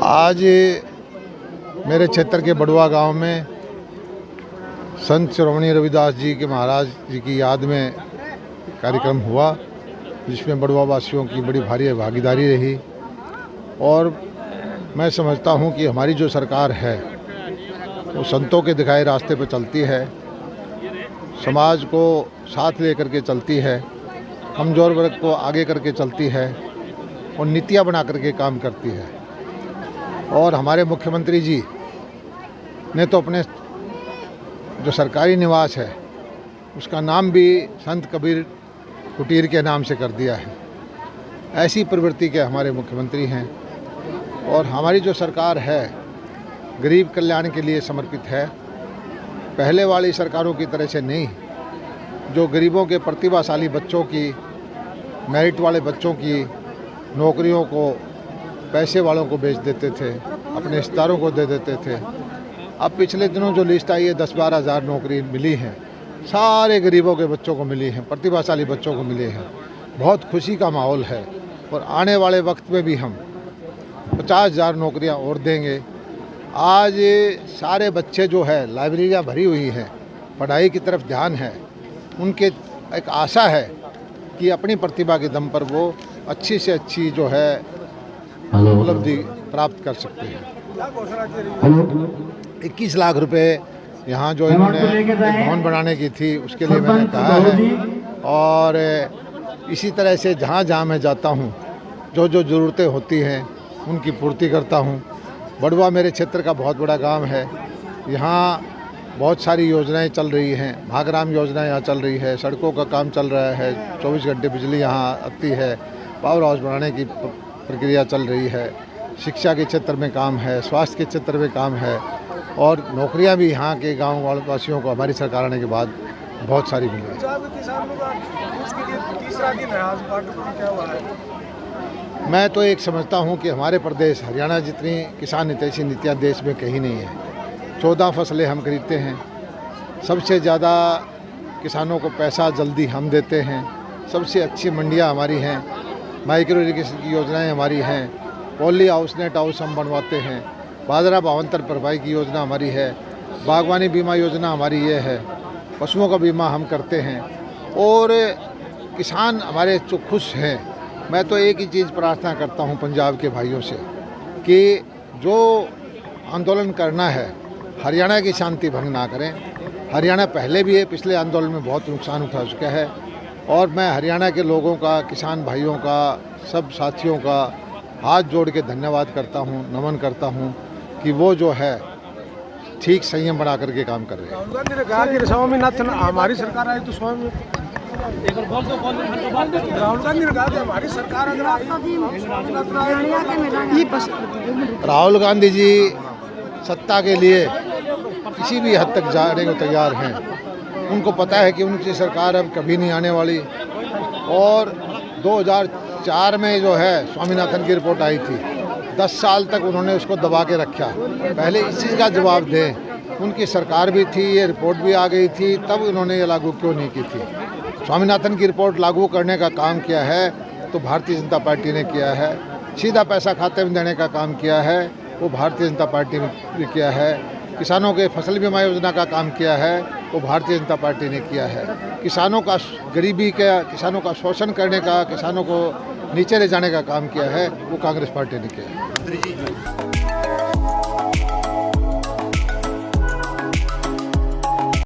आज मेरे क्षेत्र के बड़ुआ गांव में संत श्रोमणी रविदास जी के महाराज जी की याद में कार्यक्रम हुआ, जिसमें बड़ुआ वासियों की बड़ी भारी भागीदारी रही। और मैं समझता हूं कि हमारी जो सरकार है वो संतों के दिखाए रास्ते पर चलती है, समाज को साथ लेकर के चलती है, कमज़ोर वर्ग को आगे करके चलती है और नीतियाँ बना करके काम करती है। और हमारे मुख्यमंत्री जी ने तो अपने जो सरकारी निवास है उसका नाम भी संत कबीर कुटीर के नाम से कर दिया है। ऐसी प्रवृत्ति के हमारे मुख्यमंत्री हैं और हमारी जो सरकार है गरीब कल्याण के लिए समर्पित है। पहले वाली सरकारों की तरह से नहीं, जो गरीबों के प्रतिभाशाली बच्चों की, मेरिट वाले बच्चों की नौकरियों को पैसे वालों को बेच देते थे, अपने रिश्तेदारों को दे देते थे। अब पिछले दिनों जो लिस्ट आई है 10-12 हज़ार नौकरी मिली हैं, सारे गरीबों के बच्चों को मिली हैं, प्रतिभाशाली बच्चों को मिले हैं। बहुत खुशी का माहौल है और आने वाले वक्त में भी हम 50,000 नौकरियां और देंगे। आज सारे बच्चे जो है लाइब्रेरियां भरी हुई हैं, पढ़ाई की तरफ ध्यान है, उनके एक आशा है कि अपनी प्रतिभा के दम पर वो अच्छी से अच्छी जो है उपलब्धि प्राप्त कर सकते हैं। 21 लाख रुपए यहाँ जो इन्होंने भवन बनाने की थी उसके लिए मैंने कहा है। और इसी तरह से जहाँ जहाँ मैं जाता हूँ जो जो ज़रूरतें होती हैं उनकी पूर्ति करता हूँ। बड़ुआ मेरे क्षेत्र का बहुत बड़ा गांव है, यहाँ बहुत सारी योजनाएं चल रही हैं। भागराम योजना यहाँ चल रही है, सड़कों का काम चल रहा है, 24 घंटे बिजली यहाँ आती है, पावर हाउस बनाने की प्रक्रिया चल रही है, शिक्षा के क्षेत्र में काम है, स्वास्थ्य के क्षेत्र में काम है और नौकरियां भी यहाँ के गांव वासियों को हमारी सरकार आने के बाद बहुत सारी मिली है। मैं तो एक समझता हूँ कि हमारे प्रदेश हरियाणा जितनी किसान हितैषी नीतियाँ देश में कहीं नहीं है। 14 फसलें हम खरीदते हैं, सबसे ज़्यादा किसानों को पैसा जल्दी हम देते हैं, सबसे अच्छी मंडियाँ हमारी हैं, माइक्रो इरिगेशन की योजनाएं हमारी हैं, पॉली हाउस नेट हाउस हम बनवाते हैं, बाजरा भावांतर भरपाई की योजना हमारी है, बागवानी बीमा योजना हमारी ये है, पशुओं का बीमा हम करते हैं और किसान हमारे जो खुश हैं। मैं तो एक ही चीज़ प्रार्थना करता हूं पंजाब के भाइयों से कि जो आंदोलन करना है हरियाणा की शांति भंग ना करें। हरियाणा पहले भी है, पिछले आंदोलन में बहुत नुकसान उठा चुका है और मैं हरियाणा के लोगों का, किसान भाइयों का, सब साथियों का हाथ जोड़ के धन्यवाद करता हूं, नमन करता हूं कि वो जो है ठीक संयम बना करके काम कर रहे हैं। राहुल गांधी ने कहा कि स्वामीनाथन हमारी सरकार आई तो स्वामी राहुल गांधी ने कहा कि हमारी सरकार अगर आई राहुल गांधी जी सत्ता के लिए किसी भी हद तक जाने को तैयार हैं। उनको पता है कि उनकी सरकार अब कभी नहीं आने वाली। और 2004 में जो है स्वामीनाथन की रिपोर्ट आई थी, 10 साल तक उन्होंने उसको दबा के रखा। पहले इस चीज़ का जवाब दें, उनकी सरकार भी थी, ये रिपोर्ट भी आ गई थी, तब उन्होंने ये लागू क्यों नहीं की थी। स्वामीनाथन की रिपोर्ट लागू करने का काम किया है तो भारतीय जनता पार्टी ने किया है। सीधा पैसा खाते में देने का काम किया है वो भारतीय जनता पार्टी ने किया है। किसानों के फसल बीमा योजना का काम किया है वो भारतीय जनता पार्टी ने किया है। किसानों का गरीबी का, किसानों का शोषण करने का, किसानों को नीचे ले जाने का काम किया है वो कांग्रेस पार्टी ने किया है।